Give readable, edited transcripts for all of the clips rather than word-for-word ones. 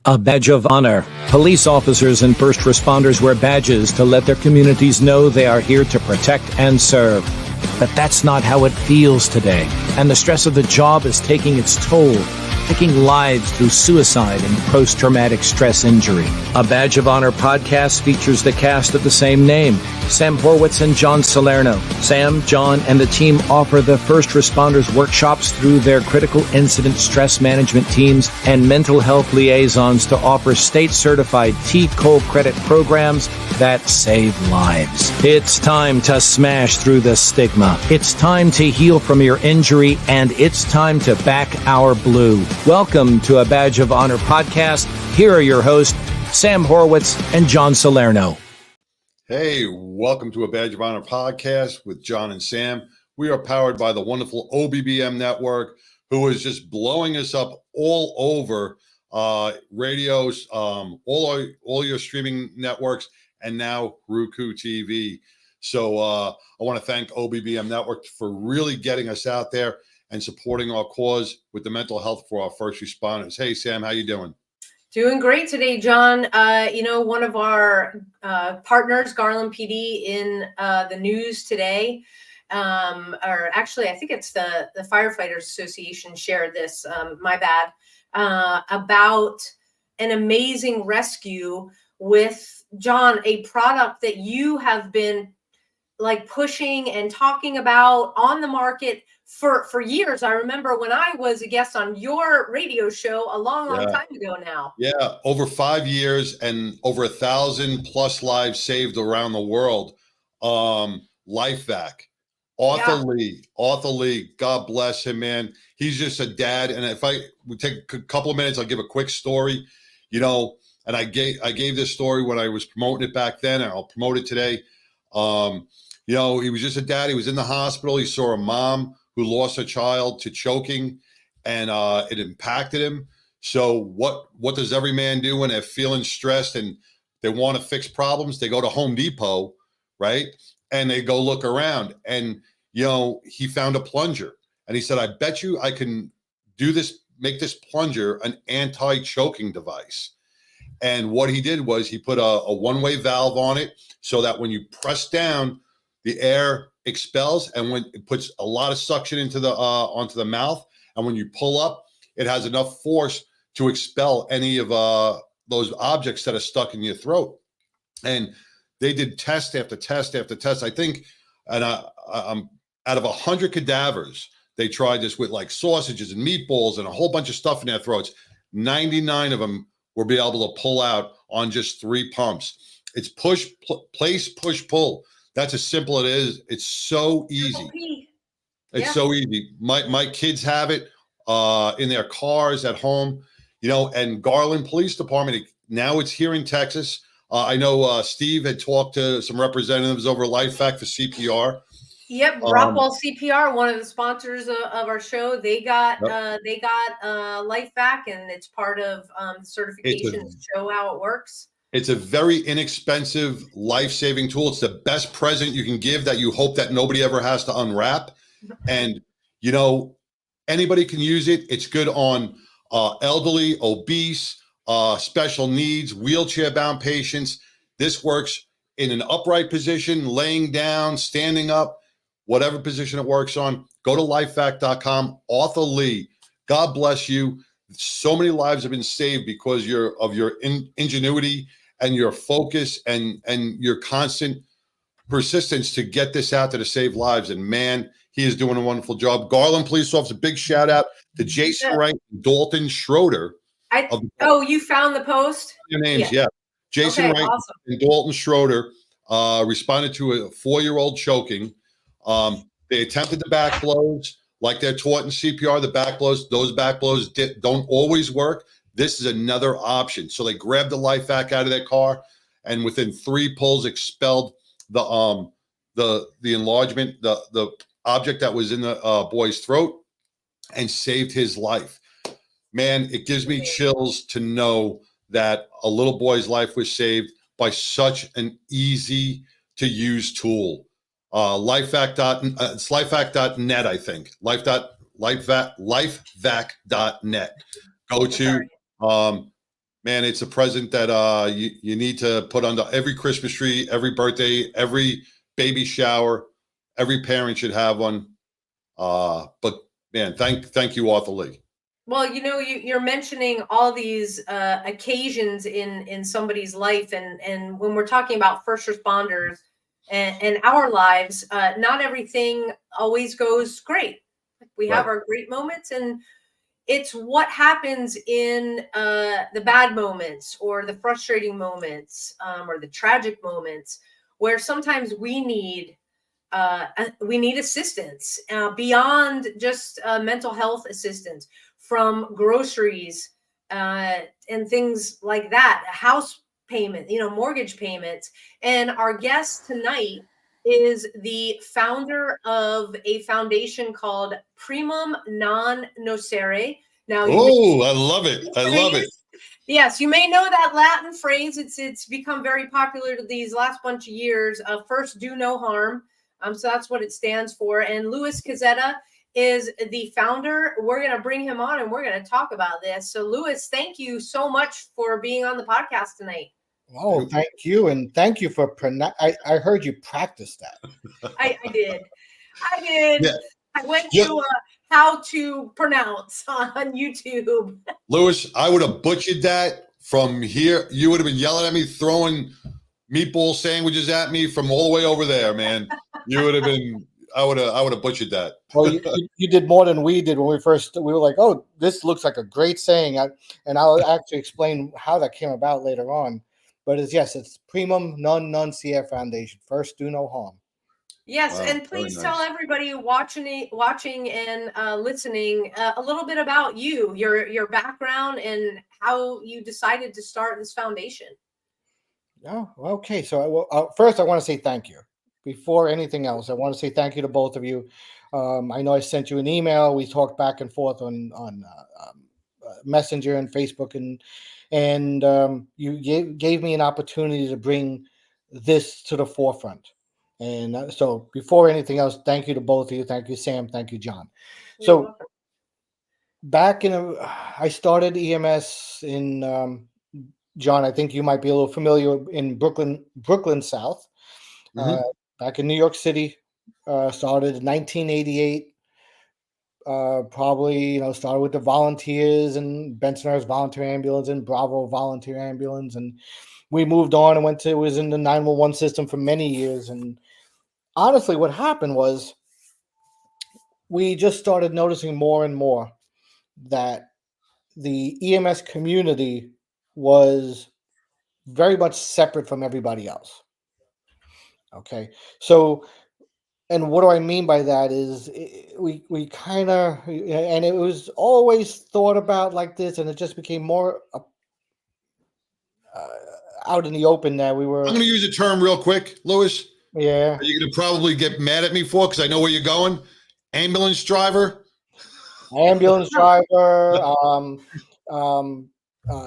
A badge of honor. Police officers and first responders wear badges to let their communities know they are here to protect and serve. But that's not how it feels today, and the stress of the job is taking its toll, taking lives through suicide and post-traumatic stress injury. A Badge of Honor podcast features the cast of the same name, Sam Horwitz and John Salerno. Sam, John, and the team offer the first responders workshops through their critical incident stress management teams and mental health liaisons to offer state-certified T-Cole credit programs that save lives. It's time to smash through the stigma. It's time to heal from your injury, and it's time to back our blue. Welcome to A Badge of Honor podcast. Here are your hosts, Sam Horwitz and John Salerno. Hey, welcome to A Badge of Honor podcast with John and Sam. We are powered by the wonderful OBBM network, who is just blowing us up all over radios, all your streaming networks, and now Roku TV. So I want to thank OBBM Network for really getting us out there and supporting our cause with the mental health for our first responders. Hey, Sam, how you doing? Doing great today, John. One of our partners, Garland PD, in the news today, or actually, I think it's the Firefighters Association shared this, my bad, about an amazing rescue with, John, a product that you have been like pushing and talking about on the market for years. I remember when I was a guest on your radio show a long time ago now. Yeah, over 5 years and over 1,000+ lives saved around the world. LifeVac. Arthur Lee, God bless him, man. He's just a dad. And if we take a couple of minutes, I'll give a quick story. And I gave this story when I was promoting it back then, and I'll promote it today. He was just a dad. He was in the hospital. He saw a mom who lost her child to choking, and it impacted him. So what does every man do when they're feeling stressed and they want to fix problems? They go to Home Depot, right? And they go look around. And, he found a plunger. And he said, I bet you I can do this, make this plunger an anti-choking device. And what he did was he put a one-way valve on it so that when you press down, the air expels, and when it puts a lot of suction into the onto the mouth, and when you pull up, it has enough force to expel any of those objects that are stuck in your throat. And they did test after test after test. I think, and out of 100 cadavers, they tried this with like sausages and meatballs and a whole bunch of stuff in their throats. 99 of them were be able to pull out on just 3 pumps. It's push, place, push, pull. That's as simple as it is. It's so easy. It's so easy. My kids have it in their cars at home, and Garland Police Department. Now it's here in Texas. I know Steve had talked to some representatives over LifeVac for CPR. Yep, Rockwell CPR, one of the sponsors of our show. They got LifeVac, and it's part of certification to show how it works. It's a very inexpensive, life-saving tool. It's the best present you can give that you hope that nobody ever has to unwrap. And, anybody can use it. It's good on elderly, obese, special needs, wheelchair-bound patients. This works in an upright position, laying down, standing up, whatever position it works on. Go to lifevac.com. Arthur Lee, God bless you. So many lives have been saved because of your ingenuity and your focus and your constant persistence to get this out there to save lives. And man, he is doing a wonderful job. Garland Police Officer, big shout out to Jason Wright and Dalton Schroeder. You found the post? Your names, yeah. Jason Wright awesome. And Dalton Schroeder responded to a 4-year-old choking. They attempted the back blows. Like they're taught in CPR, the back blows, those back blows don't always work. This is another option. So they grabbed the LifeVac out of their car, and within 3 pulls expelled the enlargement, the object that was in the boy's throat, and saved his life. Man, it gives me chills to know that a little boy's life was saved by such an easy to use tool. It's lifevac.net, I think. Lifevac.net. Go to man, it's a present that you need to put under every Christmas tree, every birthday, every baby shower. Every parent should have one. But man, thank you, Arthur Lee. Well, you're mentioning all these occasions in somebody's life, and when we're talking about first responders and our lives, not everything always goes great. We have our great moments, and it's what happens in the bad moments or the frustrating moments or the tragic moments where sometimes we need assistance beyond just mental health assistance, from groceries and things like that, house payment, mortgage payments. And our guest tonight is the founder of a foundation called Primum Non Nocere. Now, I love it. I love it. Yes, you may know that Latin phrase. It's become very popular these last bunch of years. First, do no harm. So that's what it stands for. And Louis Cazzetta is the founder. We're going to bring him on and we're going to talk about this. So Louis, thank you so much for being on the podcast tonight. Oh, thank you. And thank you for I heard you practice that. I did. Yeah. I went to how to pronounce on YouTube. Louis, I would have butchered that from here. You would have been yelling at me, throwing meatball sandwiches at me from all the way over there, man. You would have been. I would have butchered that. Well, you did more than we did when we were like, oh, this looks like a great saying. And I'll actually explain how that came about later on. But it's Primum Non Nocere Foundation. First, do no harm. Yes, wow, and please tell everybody watching and listening a little bit about your background, and how you decided to start this foundation. Oh, okay. So first, I want to say thank you. Before anything else, I want to say thank you to both of you. I know I sent you an email. We talked back and forth on Messenger and Facebook, and you gave me an opportunity to bring this to the forefront. And so before anything else, thank you to both of you. Thank you, Sam. Thank you, John. So back I started EMS in, John, I think you might be a little familiar, in Brooklyn South. Mm-hmm. Back in New York City, started in 1988. Probably, started with the volunteers and Bensonhurst Volunteer Ambulance and Bravo Volunteer Ambulance. And we moved on and was in the 911 system for many years. And honestly, what happened was we just started noticing more and more that the EMS community was very much separate from everybody else. Okay. So, and what do I mean by that is we kind of, and it was always thought about like this, and it just became more out in the open that we were. I'm going to use a term real quick, Louis. Yeah. You're going to probably get mad at me for, because I know where you're going. Ambulance driver.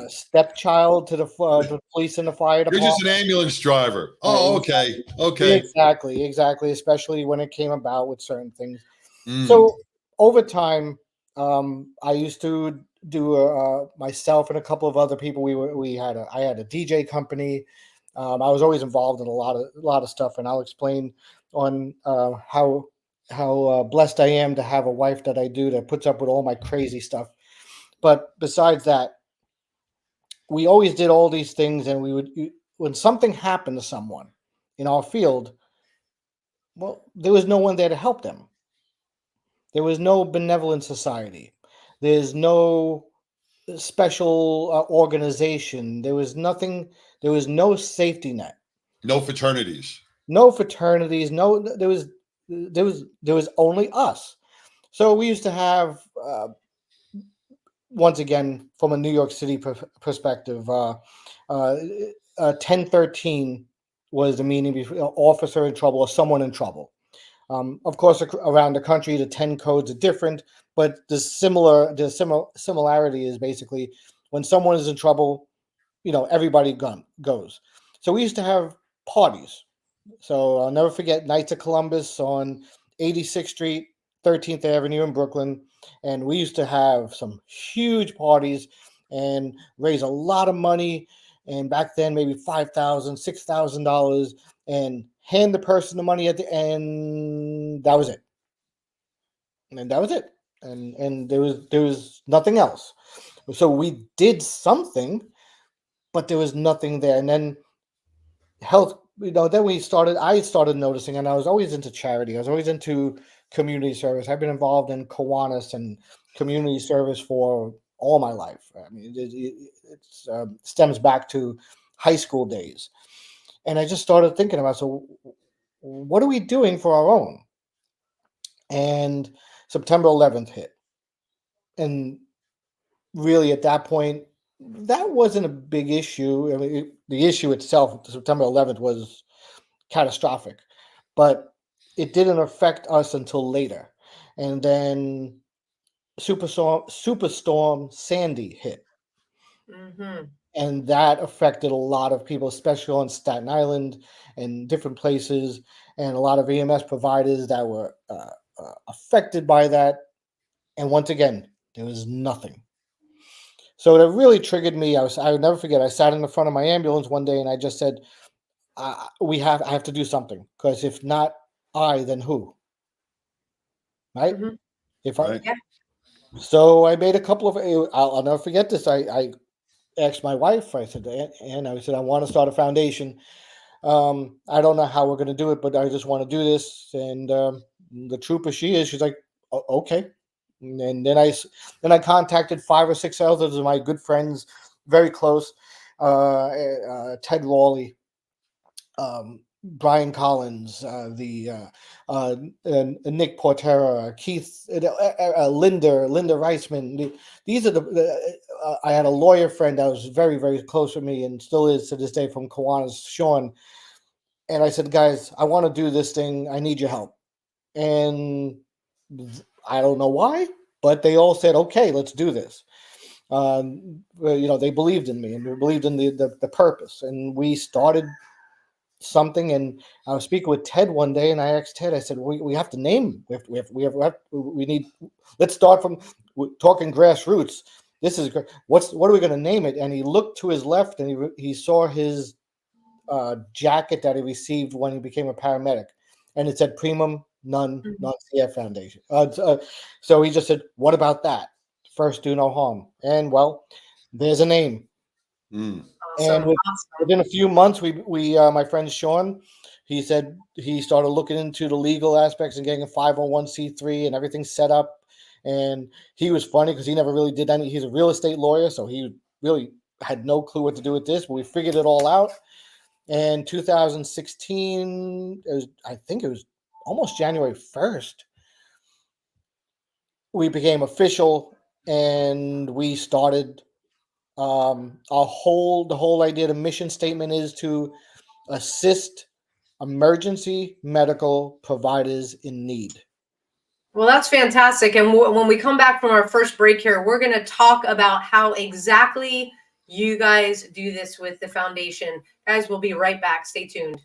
Stepchild to the police and the fire department. You're just an ambulance driver. Oh, okay. Exactly. Especially when it came about with certain things. So over time, I used to do myself and a couple of other people. I had a DJ company. I was always involved in a lot of stuff, and I'll explain on how blessed I am to have a wife that I do that puts up with all my crazy stuff. But besides that, we always did all these things, and when something happened to someone in our field, well, there was no one there to help them. There was no benevolent society. There's no special organization. There was nothing. There was no safety net. No fraternities. No, there was only us. So we used to have, once again, from a New York City perspective, 1013 was the meaning between officer in trouble or someone in trouble. Of course, around the country, the 10 codes are different, but the similarity is basically when someone is in trouble, everybody goes. So we used to have parties. So I'll never forget Knights of Columbus on 86th Street, 13th Avenue in Brooklyn. And we used to have some huge parties. and raise a lot of money. And back then, maybe $5,000, $6,000, and hand the person the money at the end. That was it. And that was it. And there was nothing else. So we did something, but there was nothing there. And then health, then I started noticing, and I was always into charity. I was always into community service. I've been involved in Kiwanis and community service for all my life. I mean, it stems back to high school days. And I just started thinking about, so what are we doing for our own? And September 11th hit. And really at that point, that wasn't a big issue. I mean, the issue itself, September 11th, was catastrophic, but it didn't affect us until later. And then Superstorm Sandy hit. Mm-hmm. And that affected a lot of people, especially on Staten Island and different places, and a lot of EMS providers that were affected by that. And once again, there was nothing. So it really triggered me. I would never forget. I sat in the front of my ambulance one day and I just said, I have to do something, because if not I, then who? Right? Mm-hmm. So I made a couple of, I'll never forget this. I asked my wife, I said, and I said, I want to start a foundation. I don't know how we're going to do it, but I just want to do this. And the trooper she is, she's like, okay. And then I contacted 5 or 6 others of my good friends, very close, Ted Rawley, Brian Collins, Nick Portera, Keith, Linda Reisman. These are I had a lawyer friend that was very, very close with me and still is to this day from Kiwanis, Sean. And I said, guys, I want to do this thing. I need your help. And I don't know why, but they all said, okay, let's do this. They believed in me and they believed in the purpose. And we started something. And I was speaking with Ted one day, and I asked Ted, I said, we have to name. We need. Let's start from talking grassroots. This is what are we going to name it? And he looked to his left, and he saw his jacket that he received when he became a paramedic, and it said Primum Non Nocere Foundation. So he just said, "What about that? First, do no harm." And well, there's a name. And within a few months, we my friend Sean, he said he started looking into the legal aspects and getting a 501c3 and everything set up. And he was funny because he never really did any. He's a real estate lawyer, so he really had no clue what to do with this. But we figured it all out. And 2016, I think it was almost January 1st, we became official, and we started. The whole idea, the mission statement is to assist emergency medical providers in need. Well, that's fantastic. And when we come back from our first break here, we're going to talk about how exactly you guys do this with the foundation. Guys, we'll be right back. Stay tuned.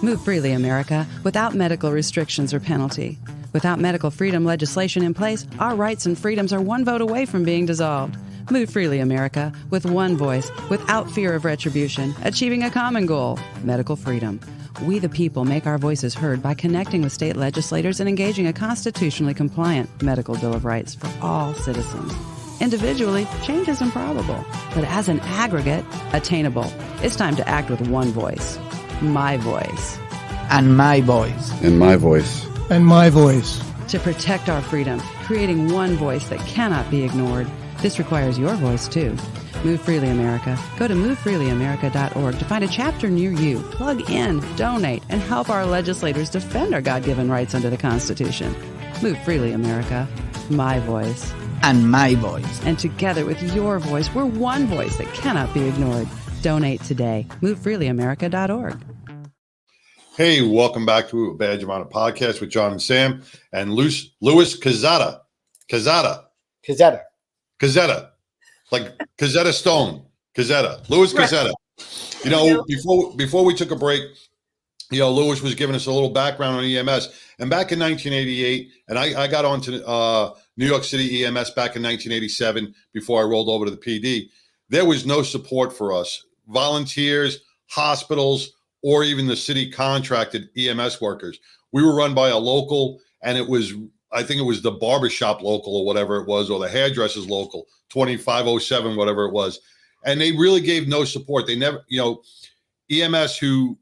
Move freely, America, without medical restrictions or penalty. Without medical freedom legislation in place, our rights and freedoms are one vote away from being dissolved. Move freely, America, with one voice, without fear of retribution, achieving a common goal, medical freedom. We the people make our voices heard by connecting with state legislators and engaging a constitutionally compliant medical Bill of Rights for all citizens. Individually, change is improbable, but as an aggregate, attainable. It's time to act with one voice. My voice. And my voice. And my voice. And my voice. To protect our freedom, creating one voice that cannot be ignored. This requires your voice, too. Move Freely America. Go to movefreelyamerica.org to find a chapter near you. Plug in, donate, and help our legislators defend our God-given rights under the Constitution. Move Freely America. My voice. And my voice. And together with your voice, we're one voice that cannot be ignored. Donate today. MoveFreelyAmerica.org. Hey, welcome back to a Badge of Honor podcast with John and Sam and Louis Cazzetta. Like Cazzetta Stone. Cazzetta. Louis Cazzetta. You know, before we took a break, you know, Louis was giving us a little background on EMS. And back in 1988, and I got onto New York City EMS back in 1987 before I rolled over to the PD. There was no support for us, volunteers, hospitals, or even the city contracted EMS workers. We were run by a local, and I think it was the barbershop local or whatever it was, or the hairdressers local, 2507, whatever it was. And they really gave no support. They never, EMS who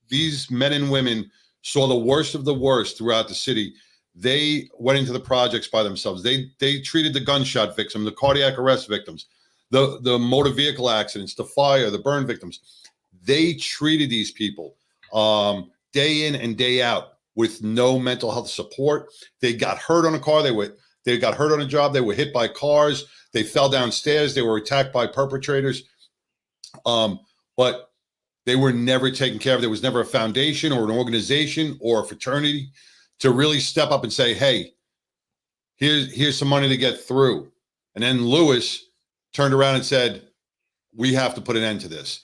these men and women saw the worst of the worst throughout the city. They went into the projects by themselves. They treated the gunshot victims, the cardiac arrest victims, the motor vehicle accidents, the fire, the burn victims. They treated these people day in and day out with no mental health support. They got hurt on a car. They got hurt on a job. They were hit by cars. They fell downstairs. They were attacked by perpetrators. But they were never taken care of. There was never a foundation or an organization or a fraternity to really step up and say, hey, here's some money to get through. And then Louis turned around and said, we have to put an end to this.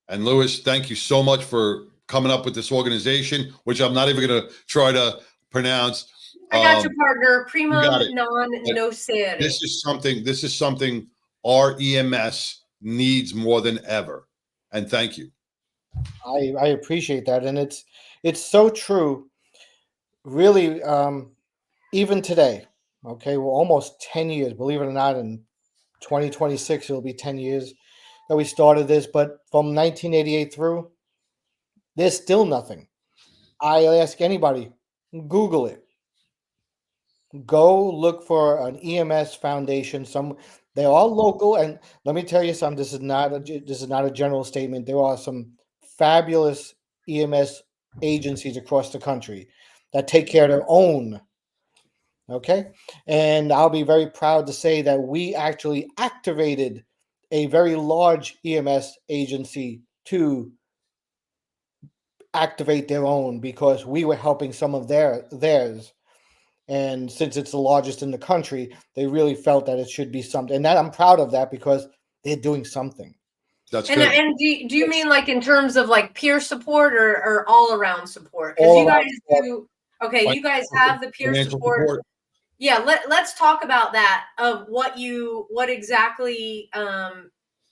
And Louis, thank you so much for coming up with this organization, which I'm not even going to try to pronounce. I got your partner, Primum Non Nocere. This is something our EMS needs more than ever. And thank you. I appreciate that. And it's so true. Really, even today, okay, we're almost 10 years, believe it or not, in 2026, it'll be 10 years that we started this. But from 1988 through, there's still nothing. I ask anybody, Google it. Go look for an EMS foundation. They're all local, and let me tell you something. This is not a general statement. There are some fabulous EMS agencies across the country that take care of their own. Okay, and I'll be very proud to say that we actually activated a very large EMS agency to activate their own because we were helping some of theirs. And since it's the largest in the country, they really felt that it should be something. And that I'm proud of that because they're doing something. That's good. And do you mean like in terms of like peer support or all around support? Because you guys do. Okay, you guys have the peer support. Yeah, let's talk about that, of what exactly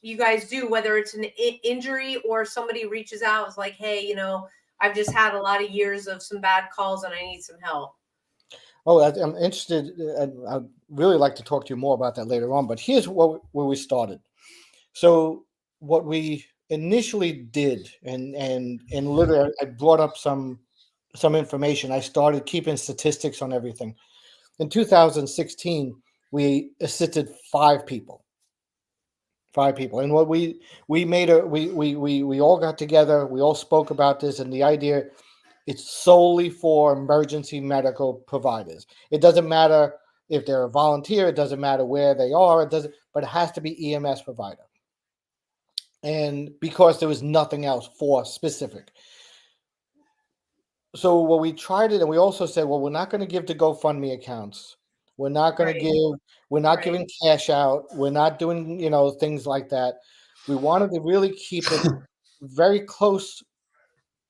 you guys do, whether it's an injury or somebody reaches out, is like, hey, I've just had a lot of years of some bad calls and I need some help. Oh, I'm interested. I'd really like to talk to you more about that later on. But here's where we started. So what we initially did, and literally, I brought up some information. I started keeping statistics on everything. In 2016, we assisted 5 people. 5 people, and what we all got together. We all spoke about this, and the idea. It's solely for emergency medical providers. It doesn't matter if they're a volunteer. It doesn't matter where they are. But it has to be EMS provider. And because there was nothing else for specific. So what we tried it, and we also said, well, we're not going to give to GoFundMe accounts. We're not going to give. We're not giving cash out. We're not doing, things like that. We wanted to really keep it very close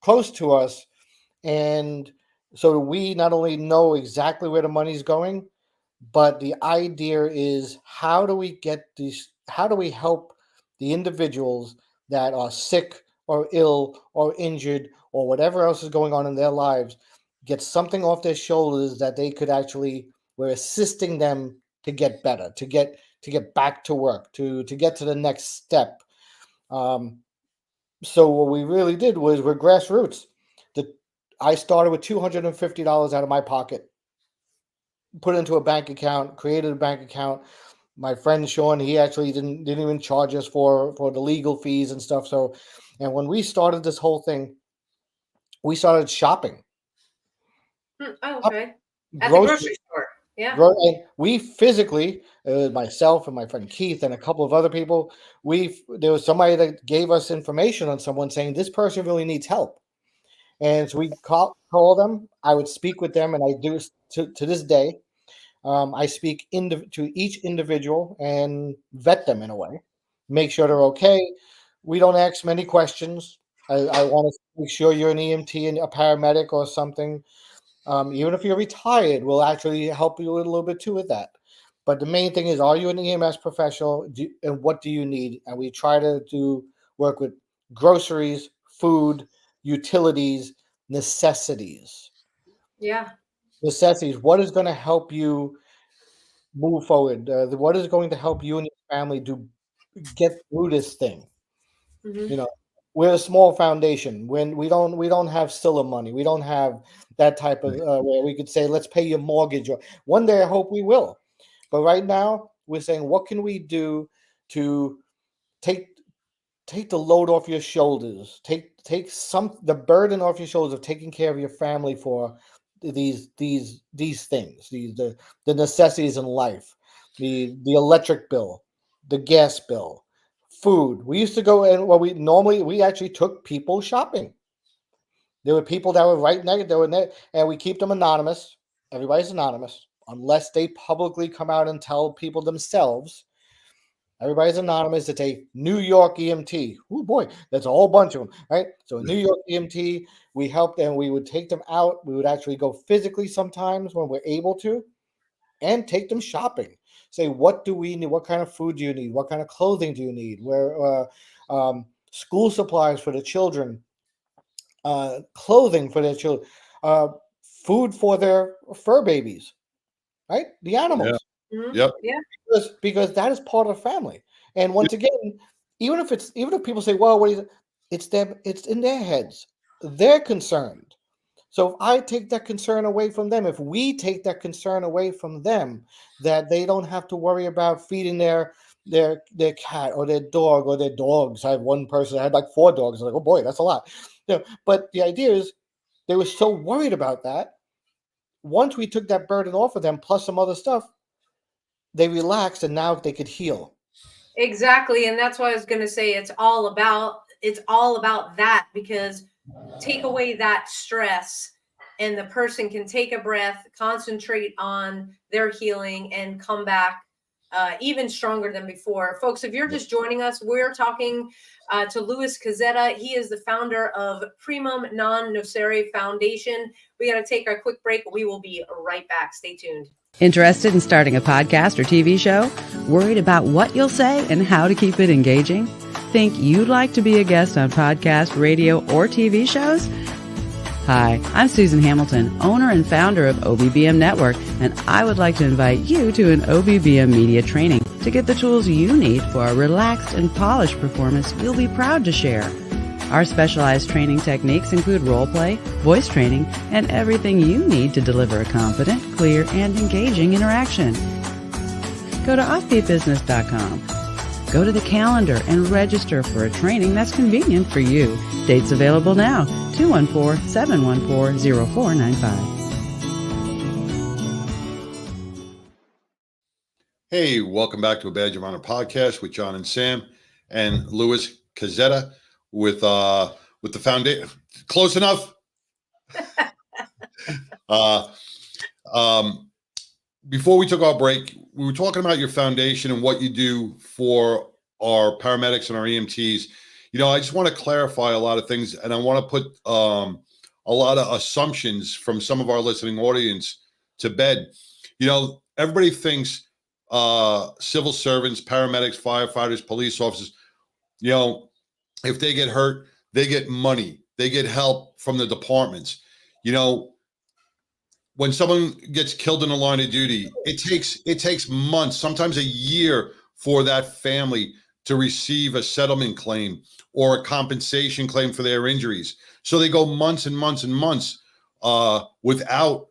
to us. And so we not only know exactly where the money's going, but the idea is how do we help the individuals that are sick or ill or injured or whatever else is going on in their lives, get something off their shoulders that they could we're assisting them to get better, to get back to work, to get to the next step. So what we really did was we're grassroots. I started with $250 out of my pocket, put it into a bank account, created a bank account. My friend Sean, he actually didn't even charge us for the legal fees and stuff. So, and when we started this whole thing, we started shopping. Oh, okay. At the grocery store. Yeah. And we physically, myself and my friend Keith and a couple of other people, there was somebody that gave us information on someone saying this person really needs help. And so we call them. I would speak with them, and I do to this day. I speak to each individual and vet them in a way, make sure they're okay. We don't ask many questions. I want to make sure you're an EMT and a paramedic or something. Even if you're retired, we'll actually help you a little bit too with that. But the main thing is, are you an EMS professional, and what do you need? And we try to work with groceries, food, utilities, necessities. Yeah. Necessities. What is going to help you move forward? What is going to help you and your family get through this thing? Mm-hmm. We're a small foundation. When we don't have Scylla money, we don't have that type of where we could say, let's pay your mortgage. Or one day I hope we will. But right now, we're saying, what can we do to take the load off your shoulders? Take the burden off your shoulders of taking care of your family for these things, the necessities in life, the electric bill, the gas bill, food. We used to go and we actually took people shopping. There were people that were right next, and we keep them anonymous. Everybody's anonymous unless they publicly come out and tell people themselves. Everybody's anonymous. It's a New York EMT. Oh boy, that's a whole bunch of them, right? So a New York EMT, we helped, and we would take them out. We would actually go physically sometimes when we're able to, and take them shopping. Say, what do we need? What kind of food do you need? What kind of clothing do you need? School supplies for the children, clothing for their children, food for their fur babies, right? The animals. Yeah. Mm-hmm. Yep. Yeah. Because that is part of the family. And once again, even if people say, well, it's them, it's in their heads. They're concerned. So if I take that concern away from them, if we take that concern away from them, that they don't have to worry about feeding their cat or their dog or their dogs. I had one person that had like 4 dogs. I was like, oh boy, that's a lot. But the idea is they were so worried about that. Once we took that burden off of them, plus some other stuff, they relaxed, and now they could heal. Exactly. And that's what I was going to say. It's all about that, because take away that stress and the person can take a breath, concentrate on their healing, and come back even stronger than before. Folks, if you're just joining us, we're talking to Louis Cazzetta. He is the founder of Primum Non Nocere Foundation. We got to take a quick break. We will be right back. Stay tuned. Interested in starting a podcast or TV show? Worried about what you'll say and how to keep it engaging? Think you'd like to be a guest on podcast, radio, or TV shows? Hi, I'm Susan Hamilton, owner and founder of OBBM Network, and I would like to invite you to an OBBM media training to get the tools you need for a relaxed and polished performance you'll be proud to share. Our specialized training techniques include role play, voice training, and everything you need to deliver a confident, clear, and engaging interaction. Go to offbeatbusiness.com. Go to the calendar and register for a training that's convenient for you. Dates available now, 214-714-0495. Hey, welcome back to a Badge of Honor podcast with John and Sam and Louis Cazzetta with the foundation. Close enough. Before we took our break, we were talking about your foundation and what you do for our paramedics and our EMTs. I just want to clarify a lot of things, and I want to put a lot of assumptions from some of our listening audience to bed. Everybody thinks civil servants, paramedics, firefighters, police officers, if they get hurt, they get money, they get help from the departments. When someone gets killed in the line of duty, it takes months, sometimes a year, for that family to receive a settlement claim or a compensation claim for their injuries. So they go months and months and months without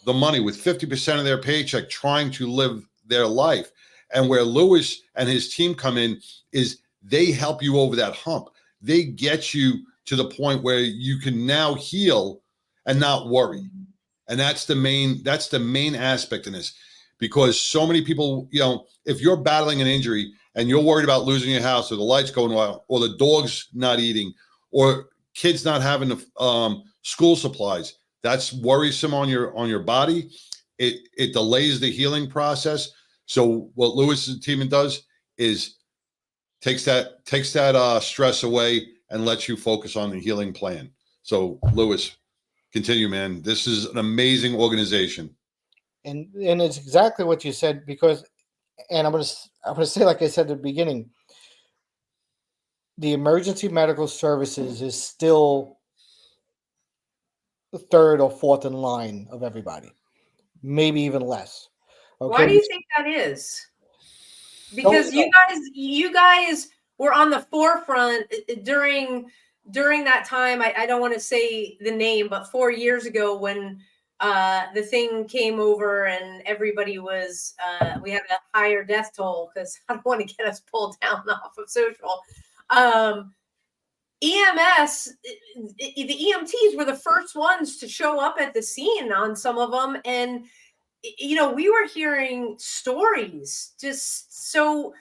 the money, with 50% of their paycheck, trying to live their life. And where Louis and his team come in is they help you over that hump. They get you to the point where you can now heal and not worry. And that's the main aspect in this, because so many people, if you're battling an injury and you're worried about losing your house, or the lights going out, or the dog's not eating, or kids not having the school supplies, that's worrisome on your body. It delays the healing process. So what Louis' team does is takes that stress away and lets you focus on the healing plan. So Louis, continue, man. This is an amazing organization. And it's exactly what you said, because And I'm gonna say, like I said at the beginning, the emergency medical services is still the third or fourth in line of everybody, maybe even less. Why Okay, do you think that is? don't Because you guys were on the forefront during that time. I don't want to say the name, but 4 years ago when the thing came over and everybody was we had a higher death toll, because I don't want to get us pulled down off of social. EMS, the EMTs were the first ones to show up at the scene on some of them, and we were hearing stories. Just so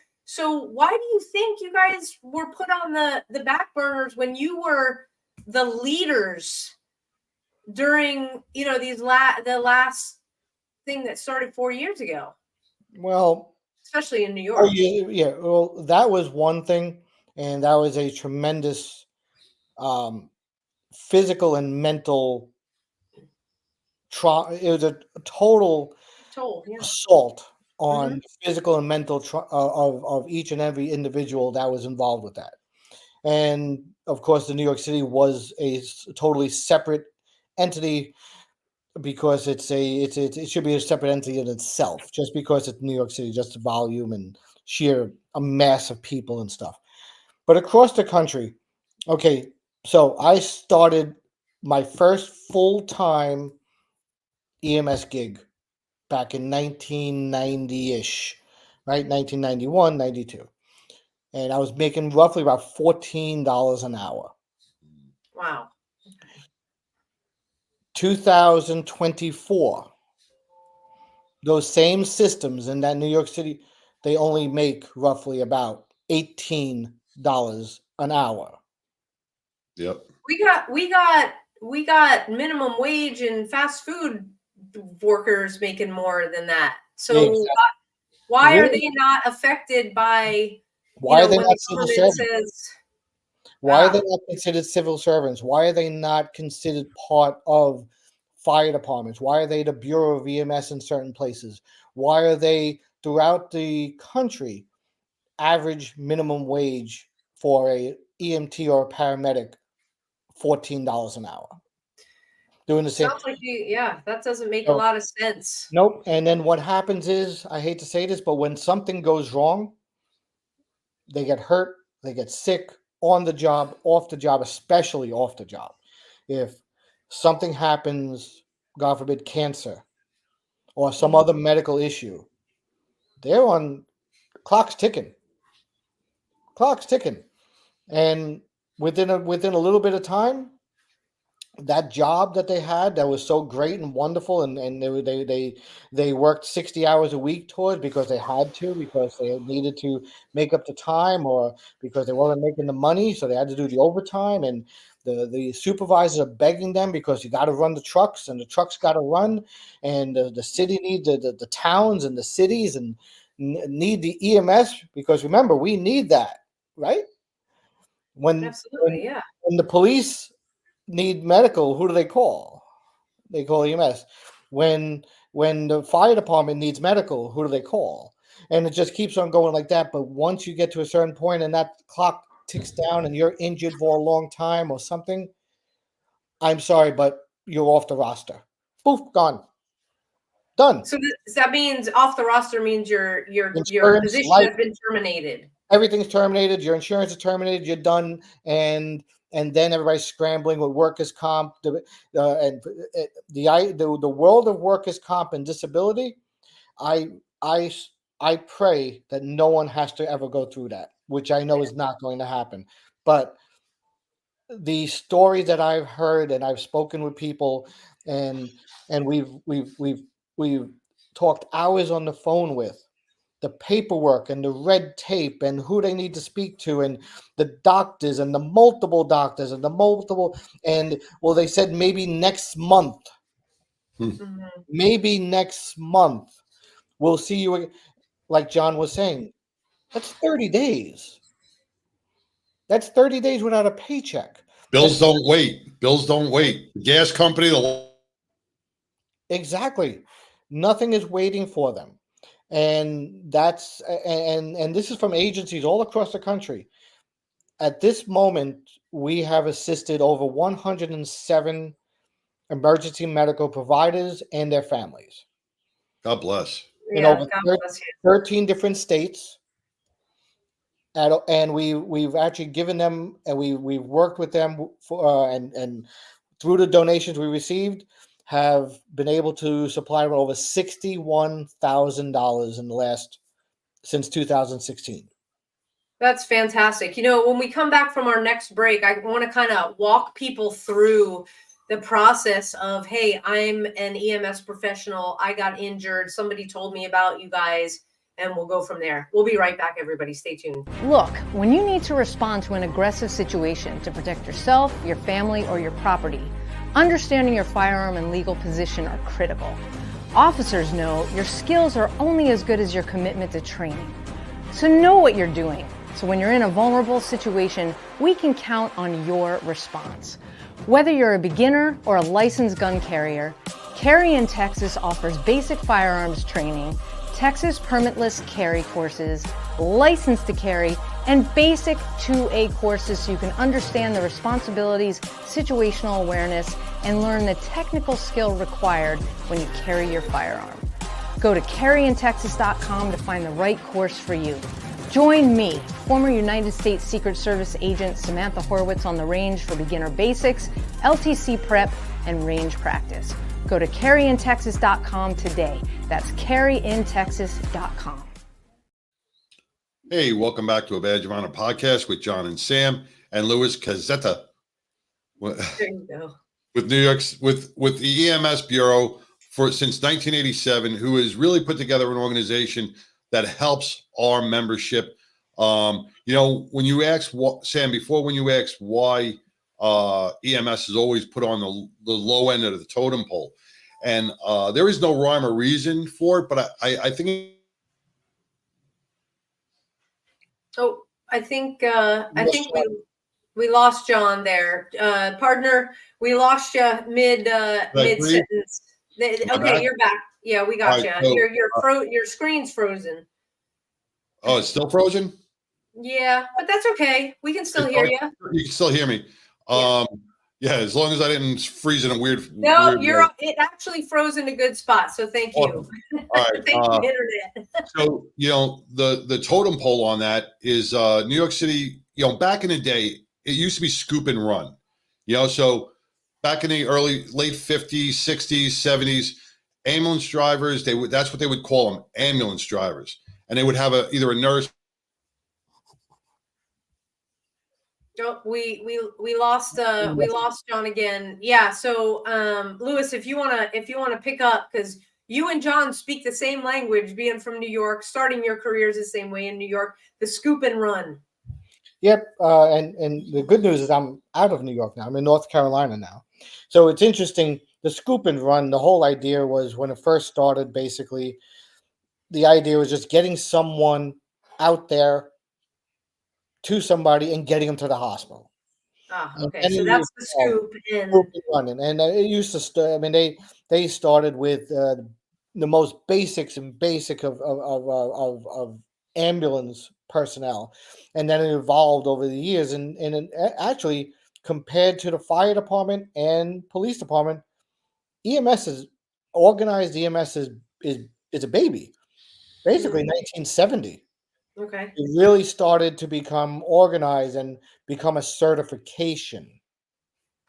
why do you think you guys were put on the back burners when you were the leaders during the last thing that started 4 years ago, well. especially in New Oh York? yeah. Well, that was one thing, and that was a tremendous physical and mental trauma. It was a total Yeah. assault on physical and mental of each and every individual that was involved with that. And of course, the New York City was a totally separate entity, because it should be a separate entity in itself, just because it's New York City, just the volume and sheer a mass of people and stuff. But across the country, okay, so I started my first full-time EMS gig back in 1990-ish, right? 1991, 92. And I was making roughly about $14 an hour. Wow. 2024, those same systems in that New York City, they only make roughly about $18 an hour. Yep. We got minimum wage and fast food workers making more than that. So Exactly. why are they not affected by Why are they when not the civil government servants? says Why are they not considered civil servants? Why are they not considered part of fire departments? Why are they the Bureau of EMS in certain places? Why are they throughout the country average minimum wage for a EMT or a paramedic $14 an hour? Doing the same. sounds like that doesn't make a So, lot of sense. nope. And then what happens is, I hate to say this, but when something goes wrong, they get hurt, they get sick on the job, off the job, especially off the job. If something happens, God forbid, cancer or some other medical issue, they're on clock's ticking. Clock's ticking. And within a little bit of time, that job that they had that was so great and wonderful, and they worked 60 hours a week towards, because they had to, because they needed to make up the time, or because they weren't making the money, so they had to do the overtime, and the supervisors are begging them, because you got to run the trucks, and the trucks got to run, and the city needs the towns and the cities and need the EMS, because remember, we need that, right? Absolutely, yeah. When the police need medical, who do they call? They call EMS. When the fire department needs medical, who do they call? And it just keeps on going like that. But once you get to a certain point and that clock ticks down and you're injured for a long time or something, I'm sorry, but you're off the roster. Poof, gone. Done. So that means off the roster means your Insurance, position life, has been terminated. everything's terminated. Your insurance is terminated. You're done. And then everybody's scrambling with workers' comp, and the world of workers' comp and disability. I pray that no one has to ever go through that, which I know is not going to happen. But the stories that I've heard, and I've spoken with people, and we've talked hours on the phone with, the paperwork and the red tape and who they need to speak to, and the doctors and the multiple doctors and well, they said maybe next month, maybe next month we'll see you. Like John was saying, that's 30 days. That's 30 days without a paycheck. Bills don't wait. Bills don't wait. The gas company, exactly. Nothing is waiting for them. And that's and this is from agencies all across the country. At this moment, we have assisted over 107 emergency medical providers and their families God bless. in Yeah, over God bless you. 13 different states. And we've actually given them, and we've worked with them for and through the donations we received, have been able to supply over $61,000 in the last since 2016. That's fantastic. You know, when we come back from our next break, I want to kind of walk people through the process of, hey, I'm an EMS professional. I got injured. Somebody told me about you guys, and we'll go from there. We'll be right back, everybody. Stay tuned. Look, when you need to respond to an aggressive situation to protect yourself, your family, or your property, understanding your firearm and legal position are critical. Officers know your skills are only as good as your commitment to training. So know what you're doing. So when you're in a vulnerable situation, we can count on your response. Whether you're a beginner or a licensed gun carrier, Carry in Texas offers basic firearms training, Texas permitless carry courses, license to carry, and basic 2A courses so you can understand the responsibilities, situational awareness, and learn the technical skill required when you carry your firearm. Go to carryintexas.com to find the right course for you. Join me, former United States Secret Service agent Samantha Horwitz, on the range for beginner basics, LTC prep, and range practice. Go to carryintexas.com today. That's carryintexas.com. Hey, welcome back to a Badge of Honor podcast with John and Sam and Louis Cazzetta. There you go. With New York's with the EMS Bureau since 1987, who has really put together an organization that helps our membership. You know, when you ask Sam, before, when you asked why EMS is always put on the low end of the totem pole, and there is no rhyme or reason for it, but I think. Oh, I think we lost John there, partner. We lost you mid sentence. Okay, you're back. Yeah, we got you. So, Your screen's frozen. Oh, it's still frozen? Yeah, but that's okay. We can still hear you. You can still hear me. Yeah, as long as I didn't freeze in a weird. No, weird it actually froze in a good spot. So thank you. Awesome. All right. Thank you, internet. So, you know, the totem pole on that is New York City. You know, back in the day, it used to be scoop and run. You know, so back in the late 50s, 60s, 70s, ambulance drivers, that's what they would call them, ambulance drivers. And they would have either a nurse. Oh, we lost John again. Yeah. So Louis, if you wanna pick up, because you and John speak the same language, being from New York, starting your careers the same way in New York, the scoop and run. Yep. And the good news is I'm out of New York now. I'm in North Carolina now. So it's interesting. The scoop and run, the whole idea was, when it first started, basically, the idea was just getting someone out there to somebody and getting them to the hospital. Ah, okay. So that's the scoop and it used to. I mean, they started with the most basic of ambulance personnel, and then it evolved over the years. And actually, compared to the fire department and police department, organized EMS is a baby. Basically, 1970. Okay. It really started to become organized and become a certification.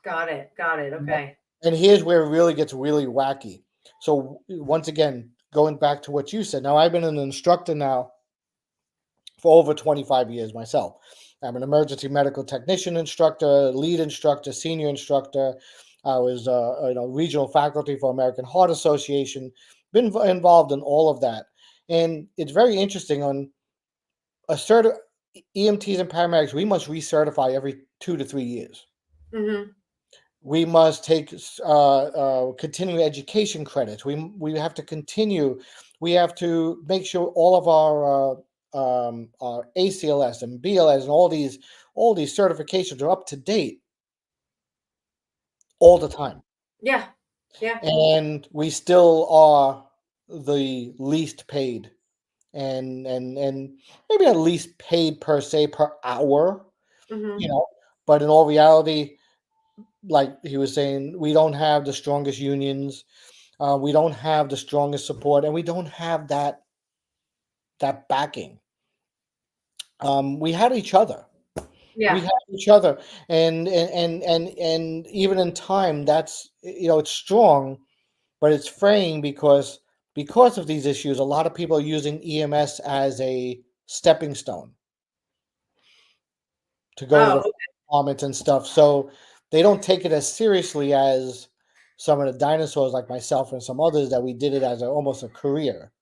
Got it. Okay. And here's where it really gets really wacky. So once again, going back to what you said, now I've been an instructor now for over 25 years myself. I'm an emergency medical technician instructor, lead instructor, senior instructor. I was regional faculty for American Heart Association, been involved in all of that. And it's very interesting. On EMTs and paramedics, we must recertify every 2 to 3 years. Mm-hmm. We must take continuing education credits. We have to continue. We have to make sure all of our ACLS and BLS and all these certifications are up to date all the time. Yeah. And we still are the least paid and maybe at least paid per se per hour, Mhm. but in all reality, like he was saying, we don't have the strongest unions, we don't have the strongest support, and we don't have that backing. We had each other. We Yeah. have each other, and even in time, that's it's strong, but it's fraying because of these issues. A lot of people are using EMS as a stepping stone to go to the Oh, comments and stuff. So they don't take it as seriously as some of the dinosaurs like myself and some others that we did it as almost a career.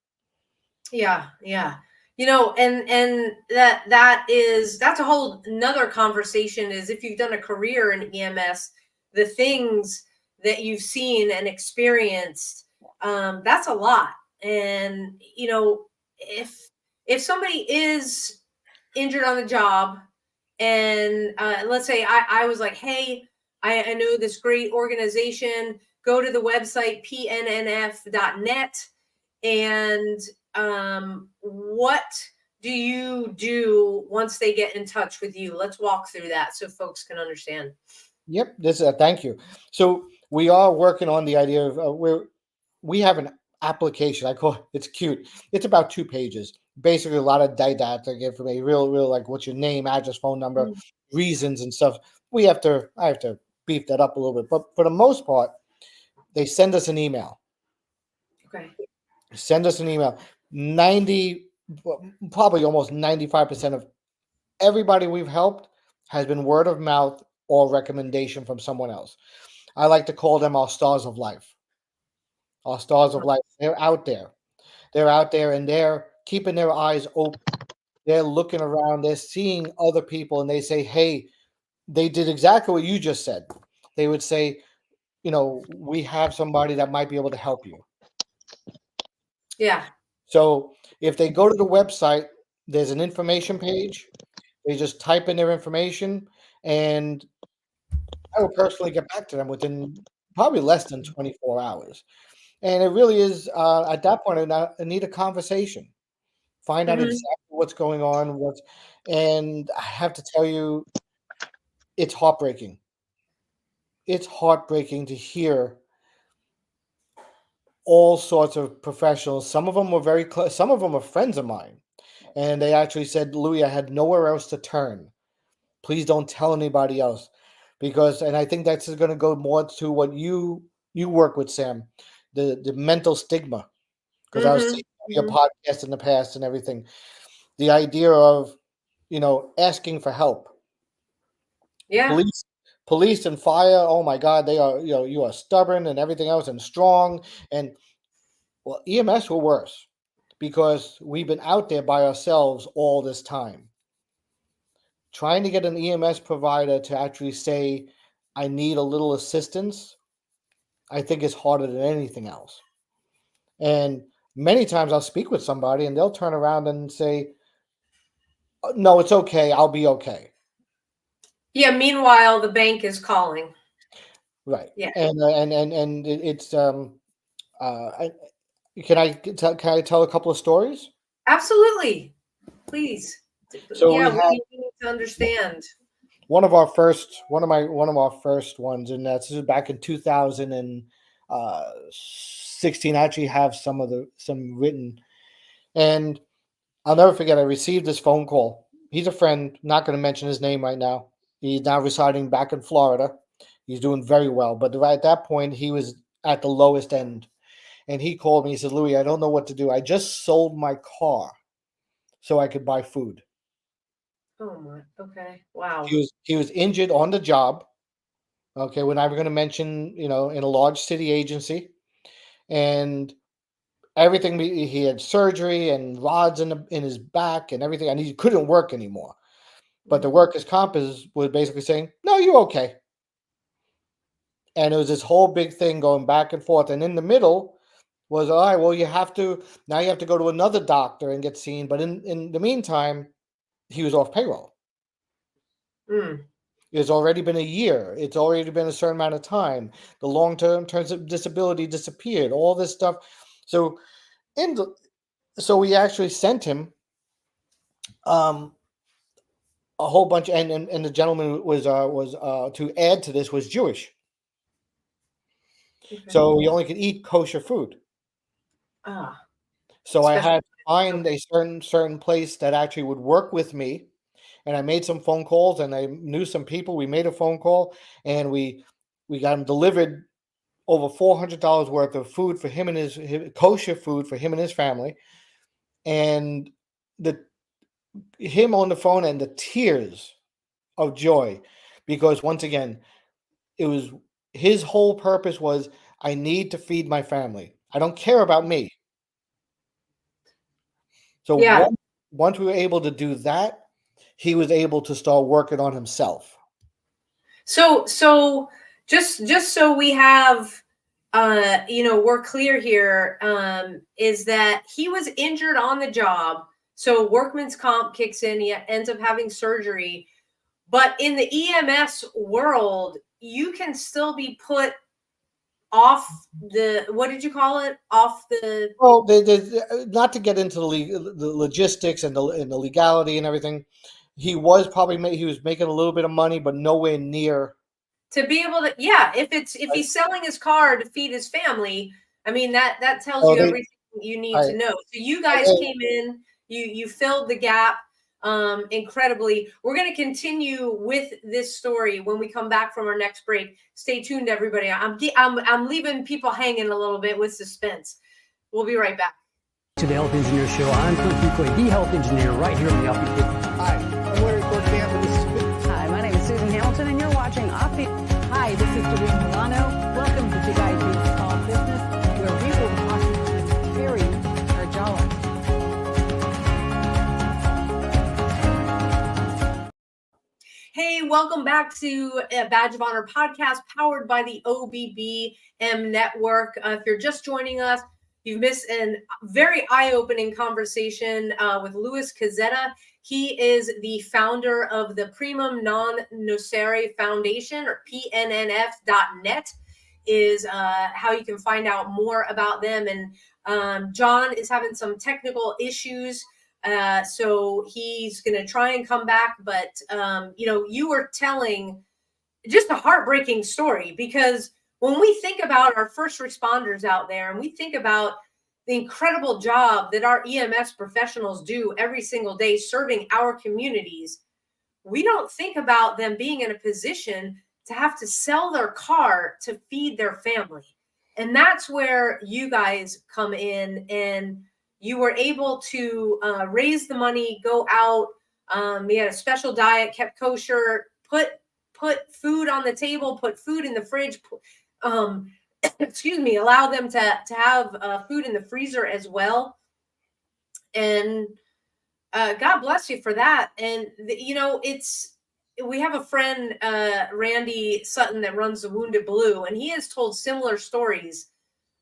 yeah, yeah. And that's a whole another conversation, is if you've done a career in EMS, the things that you've seen and experienced, that's a lot. And if somebody is injured on the job, and let's say I was like, hey, I know this great organization, go to the website pnnf.net, and what do you do once they get in touch with you? Let's walk through that so folks can understand. Yep, this thank you. So we are working on the idea of we have an application. I call it's cute. It's about 2 pages. Basically, a lot of didactic information, real like what's your name, address, phone number, Mm. reasons, and stuff. I have to beef that up a little bit, but for the most part, they send us an email. Okay. Send us an email. 90, probably almost 95% of everybody we've helped has been word of mouth or recommendation from someone else. I like to call them our stars of life. Our stars of life. They're out there. They're out there and they're keeping their eyes open. They're looking around. They're seeing other people and they say, hey, they did exactly what you just said. They would say, we have somebody that might be able to help you. Yeah. So if they go to the website, there's an information page. They just type in their information, and I will personally get back to them within probably less than 24 hours. And it really is at that point, I need a conversation. Find out Mhm. exactly what's going on. And I have to tell you, it's heartbreaking. It's heartbreaking to hear all sorts of professionals. Some of them were very close. Some of them are friends of mine. And they actually said, Louis, I had nowhere else to turn. Please don't tell anybody else. And I think that's going to go more to what you work with, Sam, the mental stigma. Because I was Mhm. seeing your Mhm. podcast in the past and everything. The idea of, asking for help. Yeah. Police and fire, oh my God, they are, you are stubborn and everything else and strong. And well, EMS were worse because we've been out there by ourselves all this time. Trying to get an EMS provider to actually say, I need a little assistance, I think is harder than anything else. And many times I'll speak with somebody and they'll turn around and say, no, it's okay. I'll be okay. Yeah. Meanwhile, the bank is calling. Right. Yeah. And it's, I, can I tell a couple of stories? Absolutely. Please. So Yeah, we had we need to understand. one of our first ones, and this is back in 2016. I actually have some written, and I'll never forget. I received this phone call. He's a friend. Not going to mention his name right now. He's now residing back in Florida. He's doing very well, but right at that point, he was at the lowest end. And he called me. He said, "Louis, I don't know what to do. I just sold my car so I could buy food." Oh my. Okay. Wow. He was injured on the job. Okay, we're never going to mention, in a large city agency, and everything. He had surgery and rods in his back and everything, and he couldn't work anymore. But the workers' comp was basically saying, "No, you're okay." And it was this whole big thing going back and forth. And in the middle was, all right, well, you have to go to another doctor and get seen. But in the meantime, he was off payroll. Mm. It's already been a year. It's already been a certain amount of time. The long-term terms of disability disappeared. All this stuff. So, in the So we actually sent him a whole bunch, and the gentleman was to add to this was Jewish, Okay. so he only could eat kosher food. Ah, So I Special- had to find a certain place that actually would work with me, and I made some phone calls, and I knew some people. We made a phone call, and we got him delivered over $400 worth of food for him and his kosher food for him and his family, and him on the phone and the tears of joy, because once again, it was his whole purpose was, I need to feed my family. I don't care about me. So Yeah. once we were able to do that, he was able to start working on himself. So just so we have we're clear here, is that he was injured on the job. So workman's comp kicks in, he ends up having surgery. But in the EMS world, you can still be put off the, what did you call it? Off the, Well, not to get into the logistics and the legality and everything. He was he was making a little bit of money, but nowhere near. to be able to, yeah, if he's selling his car to feed his family, I mean, that tells you everything you need to know. So you guys came in, you filled the gap incredibly. We're going to continue with this story when we come back from our next break. Stay tuned, everybody. I'm leaving people hanging a little bit with suspense. We'll be right back. To the Health Engineer Show. I'm Clint Buckley, the Health Engineer, right here on the Offbeat 50. Hi, I'm Larry Cortampa. Hi, my name is Susan Hamilton, and you're watching Offbeat. Hi, this is Doreen Milano. Welcome to Big Ideas Small Business, where we will talk to Terry Arjala. Hey, welcome back to a Badge of Honor podcast powered by the OBBM network. If you're just joining us, you've missed a very eye-opening conversation with Louis Cazzetta. He is the founder of the Primum Non Nocere Foundation, or PNNF.net is how you can find out more about them. And John is having some technical issues, so he's going to try and come back. But, you were telling just a heartbreaking story, because when we think about our first responders out there, and we think about the incredible job that our EMS professionals do every single day serving our communities, we don't think about them being in a position to have to sell their car to feed their family. And that's where you guys come in, and you were able to raise the money, go out. We had a special diet, kept kosher, put food on the table, put food in the fridge, allow them to have food in the freezer as well. And God bless you for that. And we have a friend, Randy Sutton, that runs the Wounded Blue, and he has told similar stories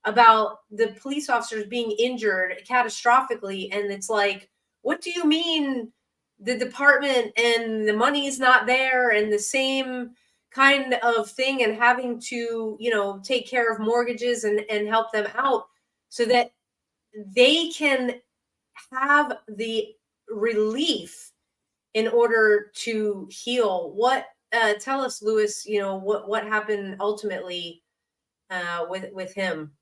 about the police officers being injured catastrophically. And it's like, what do you mean the department and the money's not there, and the same kind of thing, and having to, take care of mortgages and help them out so that they can have the relief in order to heal. Tell us, Louis, what happened ultimately with him?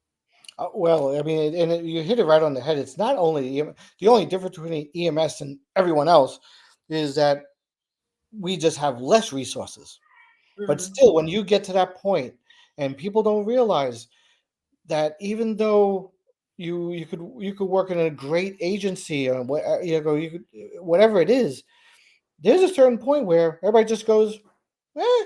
Well, I mean, you hit it right on the head. It's not only the only difference between EMS and everyone else is that we just have less resources. But still, when you get to that point, and people don't realize that even though you could work in a great agency or whatever it is, there's a certain point where everybody just goes, eh.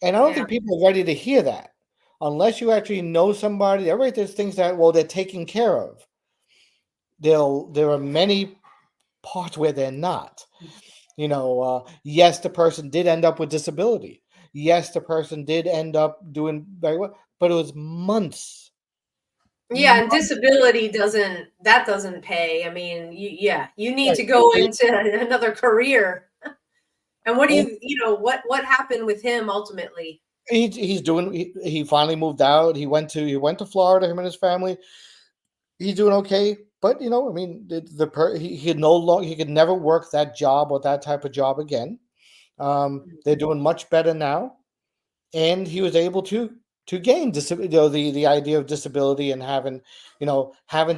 And I don't think people are ready to hear that unless you actually know somebody. Everybody just thinks that, well, they're taken care of. There are many parts where they're not. Yes, the person did end up with disability. Yes, the person did end up doing very well, but it was months. Yeah, and disability doesn't pay. I mean, you need to go into another career. And what do what happened with him ultimately? He finally moved out. He went to Florida, him and his family. He's doing okay. But you know, I mean, he could no longer, he could never work that job or that type of job again. They're doing much better now, and he was able to gain the idea of disability and having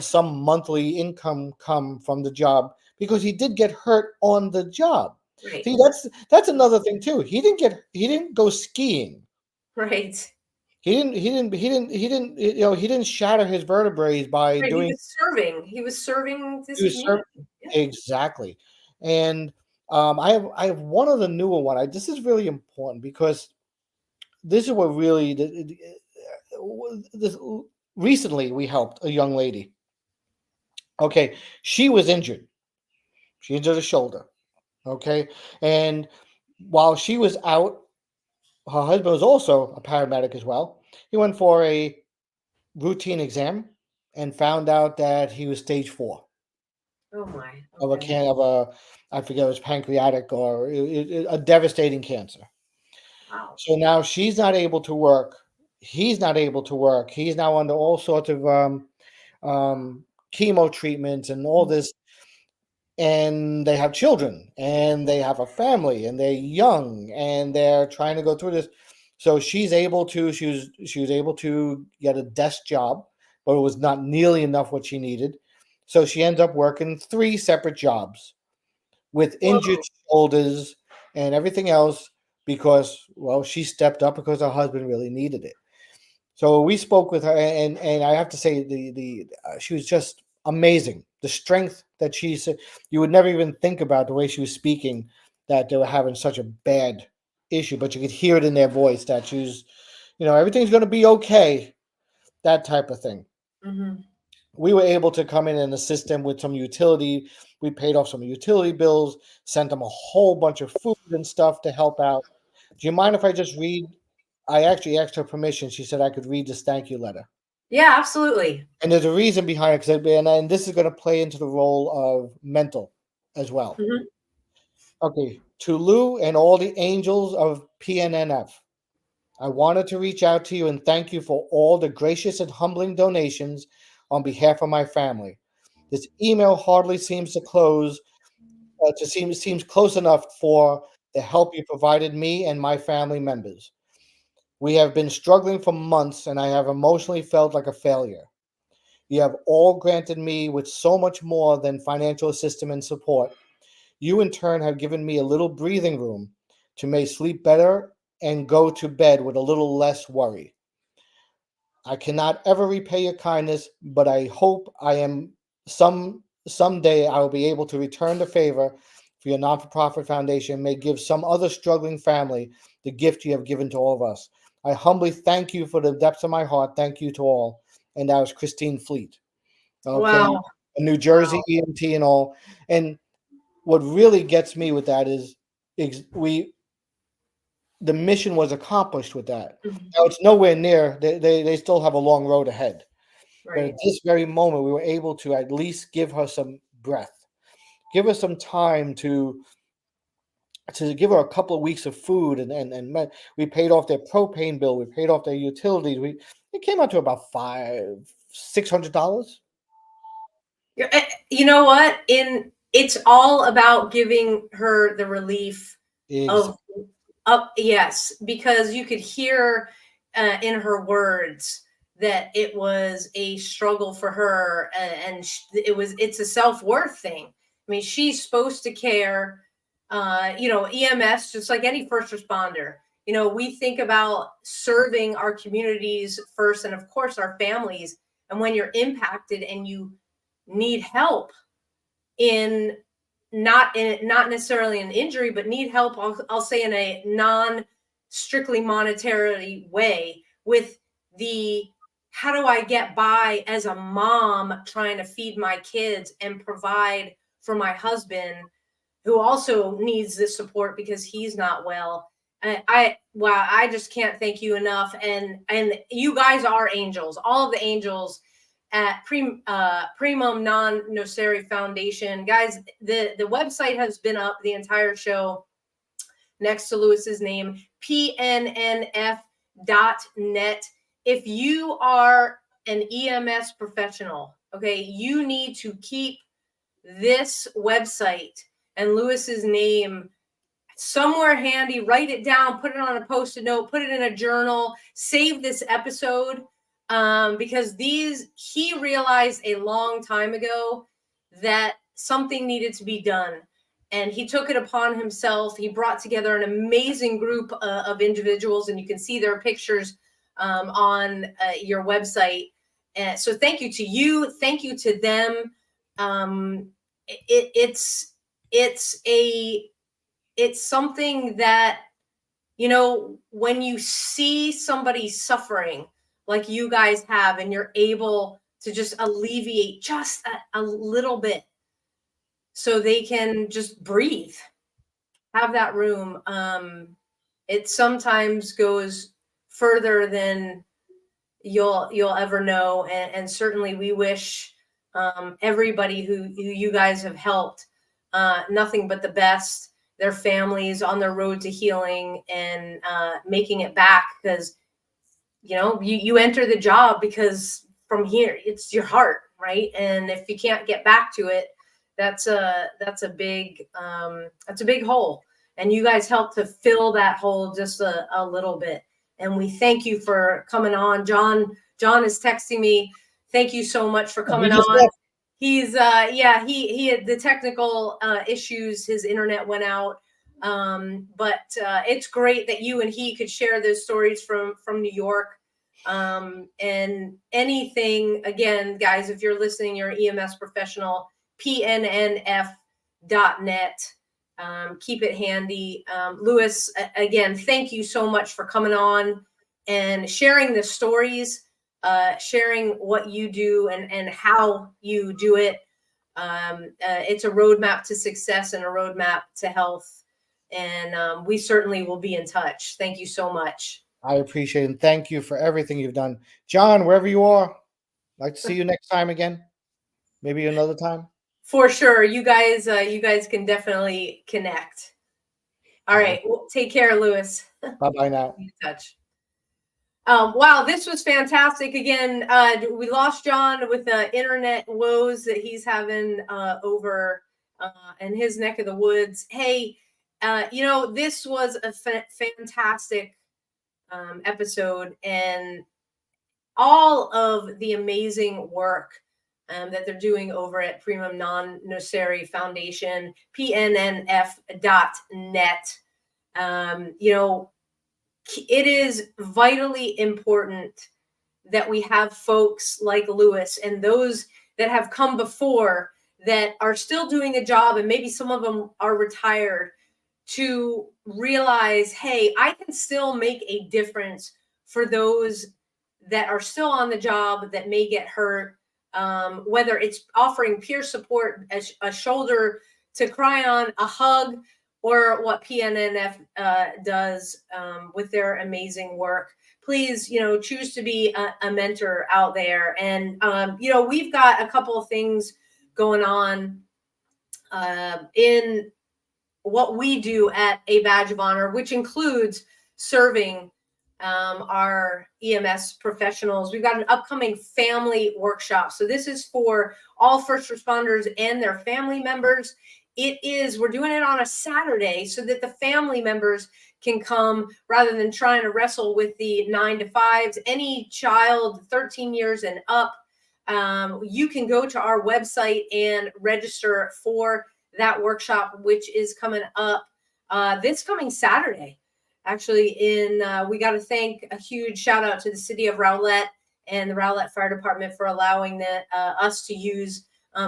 some monthly income come from the job, because he did get hurt on the job. Right. See, that's another thing too. He didn't go skiing. Right. He didn't shatter his vertebrae by Right. doing. He was serving this He was community. Yeah. exactly. And I have one other newer one. This is really important, because this is what really this recently we helped a young lady. Okay, she was injured. She injured her shoulder. Okay, and while she was out, her husband was also a paramedic as well. He went for a routine exam and found out that he was stage 4 Oh my. of Okay. I forget, it was pancreatic or a devastating cancer. Wow. So now she's not able to work. He's not able to work. He's now under all sorts of chemo treatments and all this. And they have children, and they have a family, and they're young, and they're trying to go through this. So she was able to get a desk job, but it was not nearly enough what she needed. So she ends up working 3 separate jobs with injured shoulders and everything else, because, well, she stepped up because her husband really needed it. So we spoke with her, and I have to say, she was just amazing. The strength that she said, you would never even think about the way she was speaking, that they were having such a bad issue, but you could hear it in their voice that she was, everything's going to be okay, that type of thing. Mm-hmm. We were able to come in and assist them with some utility. We paid off some utility bills, sent them a whole bunch of food and stuff to help out. Do you mind if I just read? I actually asked her permission. She said I could read this thank you letter. Yeah, absolutely. And there's a reason behind it, and this is going to play into the role of mental as well. Mm-hmm. Okay, to Lou and all the angels of PNNF, I wanted to reach out to you and thank you for all the gracious and humbling donations on behalf of my family. This email hardly seems to seems close enough for the help you provided me and my family members. We have been struggling for months, and I have emotionally felt like a failure. You have all granted me with so much more than financial assistance and support. You, in turn, have given me a little breathing room to make sleep better and go to bed with a little less worry. I cannot ever repay your kindness, but I hope someday I will be able to return the favor for your non-for-profit foundation, may give some other struggling family the gift you have given to all of us. I humbly thank you for the depths of my heart. Thank you to all. And that was Christine Fleet. Okay. Wow. A New Jersey EMT and all. And what really gets me with that is the mission was accomplished with that. Mm-hmm. Now it's nowhere near. They still have a long road ahead. Right. But at this very moment, we were able to at least give her some breath, give her some time to give her a couple of weeks of food, and we paid off their propane bill, we paid off their utilities. It came out to about $600. You know what? It's all about giving her the relief of yes, because you could hear in her words that it was a struggle for her, and it's a self-worth thing. I mean, she's supposed to care. EMS, just like any first responder, we think about serving our communities first, and of course our families. And when you're impacted and you need help in not necessarily an injury, but need help, I'll say in a non-strictly monetary way, with the how do I get by as a mom trying to feed my kids and provide for my husband, who also needs this support because he's not well. I just can't thank you enough. And you guys are angels, all of the angels at Primum Non Nocere Foundation. Guys, the website has been up the entire show next to Louis's name, PNNF.net. If you are an EMS professional Okay, you need to keep this website and Louis's name somewhere handy. Write it down, put it on a post-it note, put it in a journal, save this episode, because he realized a long time ago that something needed to be done. And he took it upon himself. He brought together an amazing group of individuals, and you can see their pictures on your website. And so thank you to you. Thank you to them. It's something that, you know, when you see somebody suffering like you guys have, and you're able to just alleviate just a little bit so they can just breathe, have that room. It sometimes goes further than you'll ever know. And certainly we wish everybody who you guys have helped nothing but the best, their families on their road to healing and making it back, because you know you enter the job because from here it's your heart, right? And if you can't get back to it, that's a big hole, and you guys help to fill that hole just a little bit. And we thank you for coming on. John is texting me. Thank you so much for coming on. He's he had the technical issues. His internet went out. But it's great that you and he could share those stories from New York. And anything, again, guys, if you're listening, you're an EMS professional, PNNF.net. Keep it handy. Louis, again, thank you so much for coming on and sharing the stories, sharing what you do and how you do it. It's a roadmap to success and a roadmap to health. And we certainly will be in touch. Thank you so much. I appreciate it. And thank you for everything you've done. John, wherever you are, I'd like to see you next time again. Maybe another time. For sure. You guys can definitely connect. All right. Well, take care, Louis. Bye-bye now. Be in touch. Wow, this was fantastic. Again, we lost John with the internet woes that he's having over in his neck of the woods. Hey, you know, this was a fantastic episode, and all of the amazing work that they're doing over at Primum Non Nocere Foundation, PNNF.net. You know, it is vitally important that we have folks like Louis and those that have come before that are still doing the job, and maybe some of them are retired, to realize, hey, I can still make a difference for those that are still on the job that may get hurt, whether it's offering peer support, a shoulder to cry on, a hug, or what PNNF does with their amazing work. Please, you know, choose to be a mentor out there. And, you know, we've got a couple of things going on in what we do at A Badge of Honor, which includes serving our EMS professionals. We've got an upcoming family workshop. So this is for all first responders and their family members. We're doing it on a Saturday so that the family members can come rather than trying to wrestle with the 9 to 5s. Any child 13 years and up, you can go to our website and register for that workshop, which is coming up this coming Saturday. Actually, we got to thank a huge shout out to the city of Rowlett and the Rowlett Fire Department for allowing us to use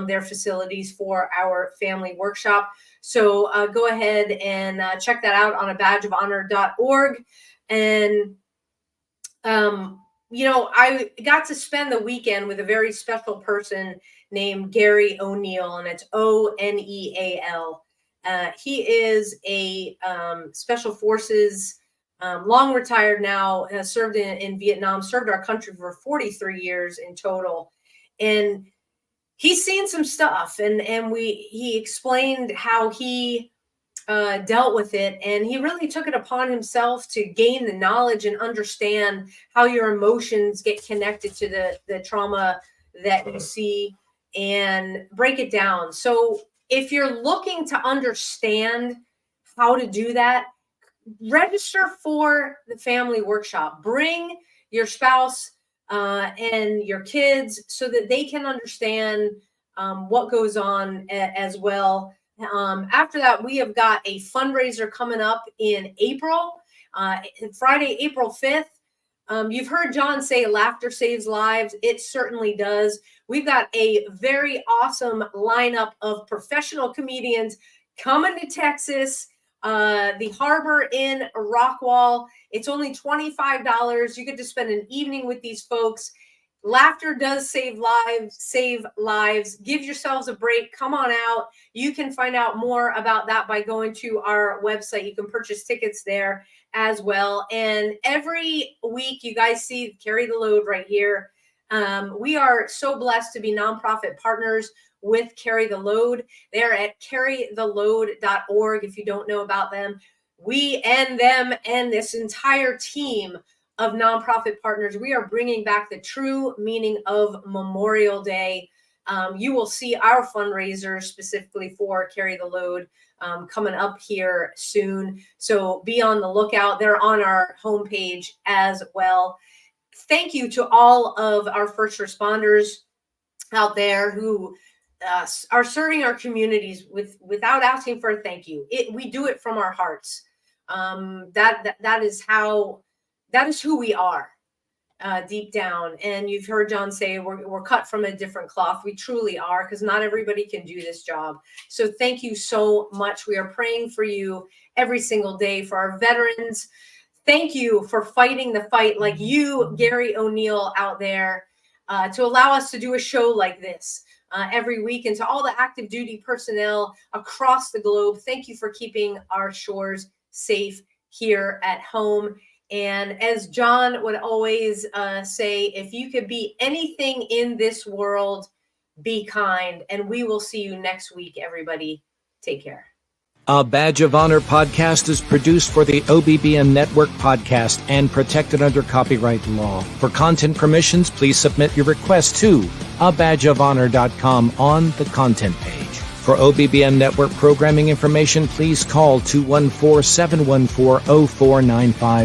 their facilities for our family workshop. So go ahead and check that out on abadgeofhonor.org. And, you know, I got to spend the weekend with a very special person named Gary O'Neill, and it's O'Neal. He is a special forces, long retired now, has served in Vietnam, served our country for 43 years in total. And he's seen some stuff, and he explained how he dealt with it, and he really took it upon himself to gain the knowledge and understand how your emotions get connected to the trauma that you see and break it down. So if you're looking to understand how to do that, register for the family workshop. Bring your spouse and your kids so that they can understand what goes on as well. After that, we have got a fundraiser coming up in April, Friday, April 5th. You've heard John say laughter saves lives. It certainly does. We've got a very awesome lineup of professional comedians coming to Texas, the Harbor in Rockwall. It's only $25. You get to spend an evening with these folks. Laughter does save lives. Give yourselves a break. Come on out. You can find out more about that by going to our website. You can purchase tickets there as well. And every week, you guys see Carry the Load right here. We are so blessed to be nonprofit partners with Carry the Load. They're at carrytheload.org. If you don't know about them, we and them and this entire team of nonprofit partners, we are bringing back the true meaning of Memorial Day. You will see our fundraisers specifically for Carry the Load coming up here soon. So be on the lookout. They're on our homepage as well. Thank you to all of our first responders out there who are serving our communities without asking for a thank you. We do it from our hearts. That is who we are deep down. And you've heard John say we're cut from a different cloth. We truly are, because not everybody can do this job. So thank you so much. We are praying for you every single day, for our veterans. Thank you for fighting the fight like you, Gary O'Neill, out there to allow us to do a show like this every week. And to all the active duty personnel across the globe, thank you for keeping our shores safe here at home. And as John would always say, if you could be anything in this world, be kind. And we will see you next week, everybody. Take care. A Badge of Honor podcast is produced for the OBBN Network podcast and protected under copyright law. For content permissions, please submit your request to abadgeofhonor.com on the content page. For OBBN Network programming information, please call 214-714-0495.